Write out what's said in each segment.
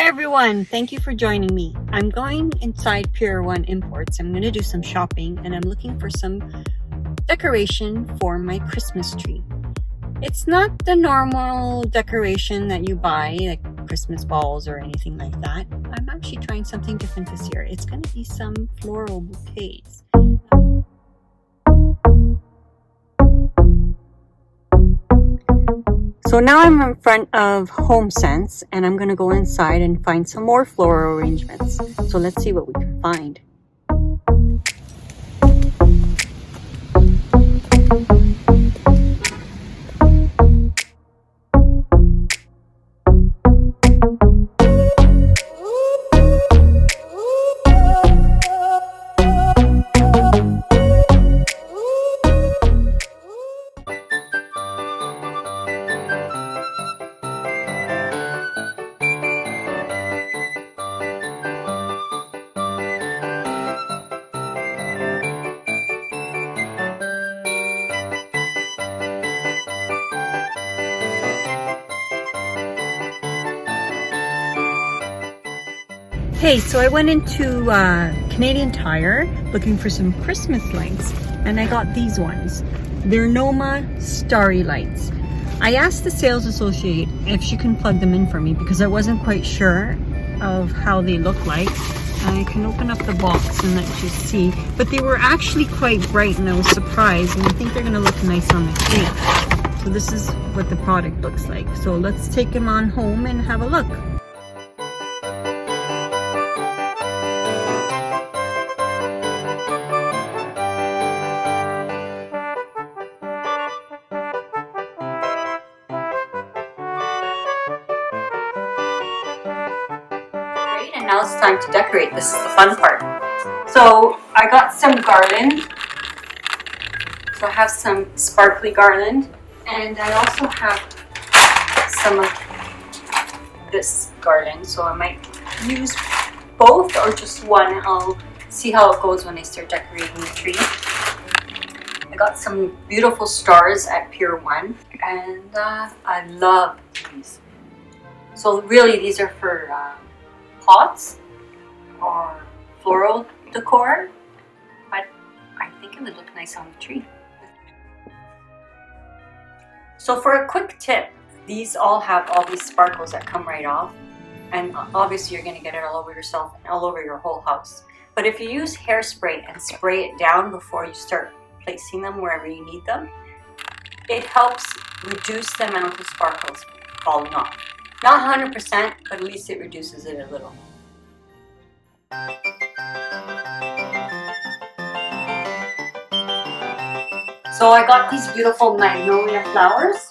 Hi everyone, thank you for joining me. I'm going inside Pier 1 Imports. I'm going to do some shopping and I'm looking for some decoration for my Christmas tree. It's not the normal decoration that you buy, like Christmas balls or anything like that. I'm actually trying something different this year. It's going to be some floral bouquets. So now I'm in front of HomeSense and I'm going to go inside and find some more floral arrangements. So let's see what we can find. Hey, so I went into Canadian Tire looking for some Christmas lights and I got these ones. They're Noma Starry Lights. I asked the sales associate if she can plug them in for me because I wasn't quite sure of how they look like. I can open up the box and let you see, but they were actually quite bright and I was surprised, and I think they're gonna look nice on the tree. So this is what the product looks like. So let's take them on home and have a look. And now it's time to decorate. This is the fun part. So I got some garland. So I have some sparkly garland, and I also have some of this garland. So I might use both or just one. I'll see how it goes when I start decorating the tree. I got some beautiful stars at Pier 1, and I love these. So really these are for pots or floral decor, but I think it would look nice on the tree. So for a quick tip, these all have all these sparkles that come right off, and obviously you're going to get it all over yourself and all over your whole house. But if you use hairspray and spray it down before you start placing them wherever you need them, it helps reduce the amount of sparkles falling off. Not 100%, but at least it reduces it a little. So I got these beautiful magnolia flowers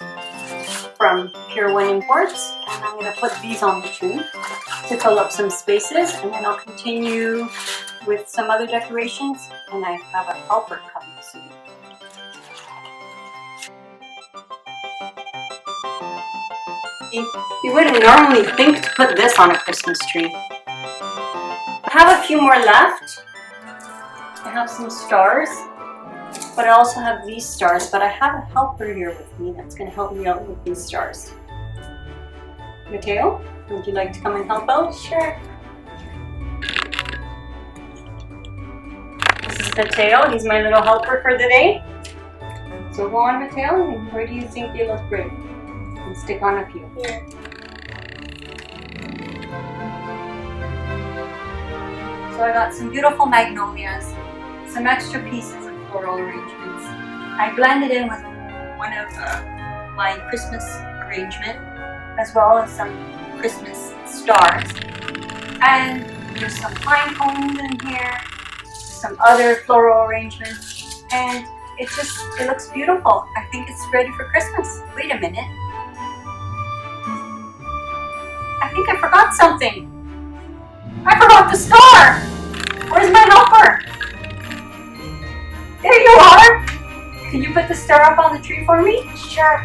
from Pier 1 Imports, and I'm going to put these on the tree to fill up some spaces, and then I'll continue with some other decorations, and I have a helper coming soon. You wouldn't normally think to put this on a Christmas tree. I have a few more left. I have some stars, but I also have these stars, but I have a helper here with me that's going to help me out with these stars. Mateo, would you like to come and help out? Sure. This is Mateo. He's my little helper for the day. So go on, Mateo, and where do you think you look great? And stick on a few. Yeah. So I got some beautiful magnolias, some extra pieces of floral arrangements. I blended in with one of my Christmas arrangement, as well as some Christmas stars. And there's some pine cones in here, some other floral arrangements, and it looks beautiful. I think it's ready for Christmas. Wait a minute. I think I forgot something. I forgot the star! Where's my helper? There you are! Can you put the star up on the tree for me? Sure.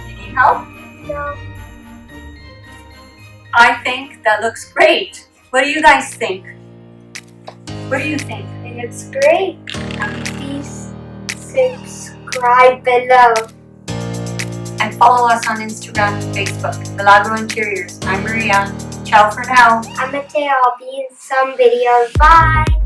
You need help? No. I think that looks great. What do you guys think? What do you think? It looks great. Please subscribe below. And and follow us on Instagram and Facebook, Milagro Interiors. I'm Maria. Ciao for now. I'm Mateo. I'll be in some videos. Bye.